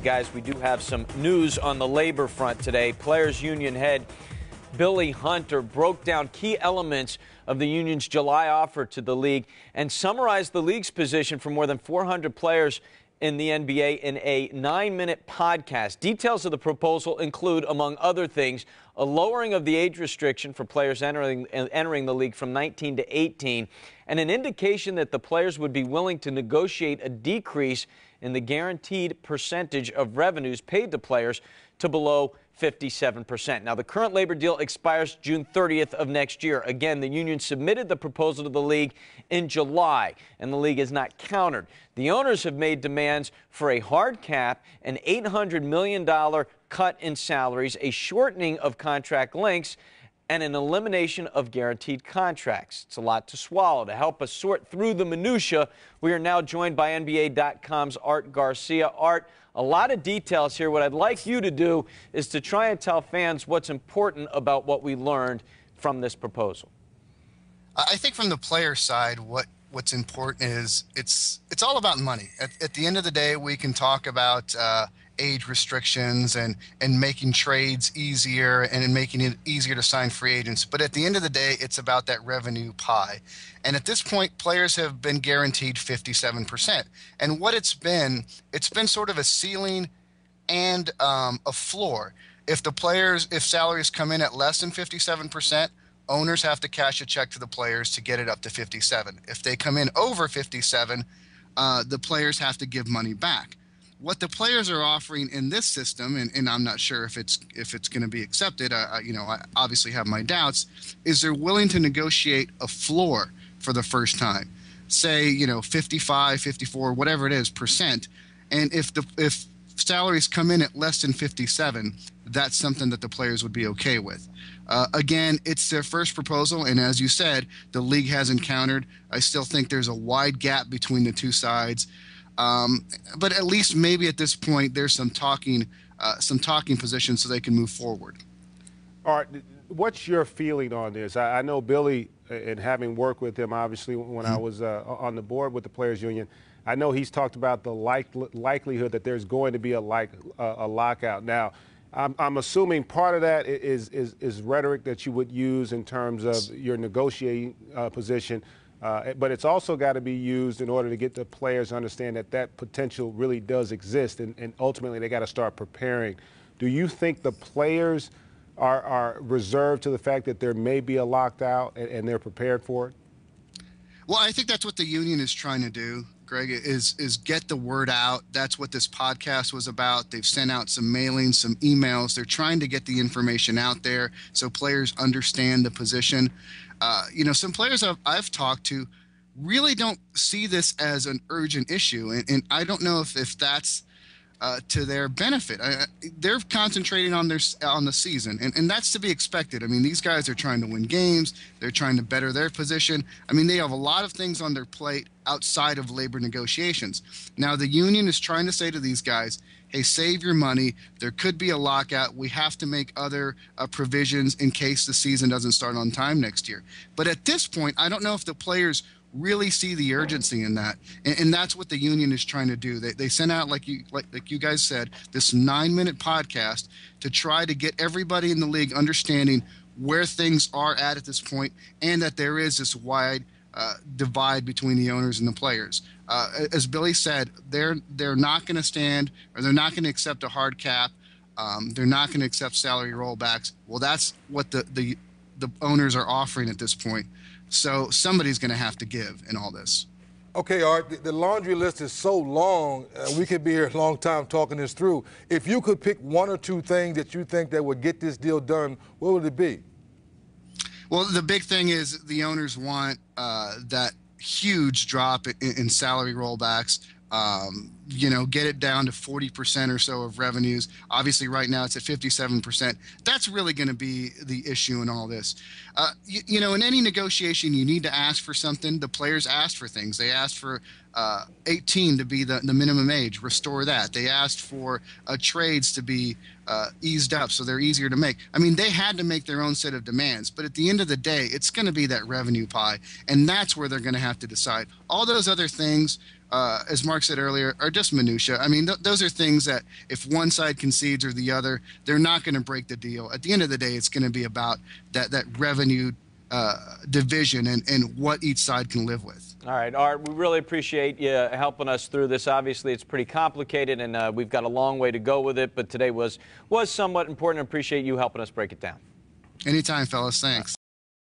Guys, we do have some news on the labor front today. Players Union head Billy Hunter broke down key elements of the union's July offer to the league and summarized the league's position for more than 400 players in the NBA in a 9-minute podcast. Details of the proposal include, among other things, a lowering of the age restriction for players entering the league from 19 to 18, and an indication that the players would be willing to negotiate a decrease in the guaranteed percentage of revenues paid to players to below 57%. Now, the current labor deal expires June 30th of next year. Again, the union submitted the proposal to the league in July, and the league has not countered. The owners have made demands for a hard cap, an $800 million cut in salaries, a shortening of contract lengths, and an elimination of guaranteed contracts. It's a lot to swallow. To help us sort through the minutia, we are now joined by NBA.com's Art Garcia. Art, a lot of details here. What I'd like you to do is to try and tell fans what's important about what we learned from this proposal. I think from the player side, what's important is it's all about money. At the end of the day, we can talk about age restrictions and making trades easier and making it easier to sign free agents. But at the end of the day, it's about that revenue pie. And at this point, players have been guaranteed 57%. And what it's been sort of a ceiling and a floor. If salaries come in at less than 57%, owners have to cash a check to the players to get it up to 57. If they come in over 57, the players have to give money back. What the players are offering in this system, and I'm not sure if it's going to be accepted, I obviously have my doubts, is they're willing to negotiate a floor for the first time. Say, 55, 54, whatever it is, percent. And if salaries come in at less than 57, that's something that the players would be okay with. Again, it's their first proposal, and as you said, the league hasn't countered. I still think there's a wide gap between the two sides. But at least maybe at this point there's some talking position so they can move forward. All right, what's your feeling on this? I know Billy, and having worked with him obviously when I was on the board with the Players Union, I know he's talked about the likelihood that there's going to be a lockout. Now, I'm assuming part of that is rhetoric that you would use in terms of your negotiating position. But it's also got to be used in order to get the players to understand that potential really does exist, and ultimately they got to start preparing. Do you think the players are reserved to the fact that there may be a lockout and they're prepared for it? Well, I think that's what the union is trying to do, Greg, is get the word out. That's what this podcast was about. They've sent out some mailings, some emails. They're trying to get the information out there so players understand the position. Some players I've talked to really don't see this as an urgent issue, and I don't know if that's to their benefit. They're concentrating on the season, and that's to be expected. I mean, these guys are trying to win games. They're trying to better their position. I mean, they have a lot of things on their plate outside of labor negotiations. Now, the union is trying to say to these guys, hey, save your money. There could be a lockout. We have to make other provisions in case the season doesn't start on time next year. But at this point, I don't know if the players really see the urgency in that. And that's what the union is trying to do. They sent out, like you guys said, this 9-minute podcast to try to get everybody in the league understanding where things are at this point, and that there is this wide divide between the owners and the players. As Billy said, they're not going to stand, or they're not going to accept a hard cap. They're not going to accept salary rollbacks. Well, that's what the owners are offering at this point. So somebody's going to have to give in all this. Okay, Art, the laundry list is so long, we could be here a long time talking this through. If you could pick one or two things that you think that would get this deal done, what would it be? Well, the big thing is the owners want that huge drop in salary rollbacks. Get it down to 40% or so of revenues. Obviously, right now it's at 57%. That's really going to be the issue in all this. In any negotiation, you need to ask for something. The players asked for things. They asked for 18 to be the minimum age. Restore that. They asked for trades to be eased up so they're easier to make. I mean, they had to make their own set of demands. But at the end of the day, it's going to be that revenue pie, and that's where they're going to have to decide. All those other things as Mark said earlier, are just minutia. I mean, those are things that if one side concedes or the other, they're not going to break the deal. At the end of the day, it's going to be about that revenue division and what each side can live with. All right, Art, we really appreciate you helping us through this. Obviously, it's pretty complicated, and we've got a long way to go with it, but today was somewhat important. I appreciate you helping us break it down. Anytime, fellas. Thanks.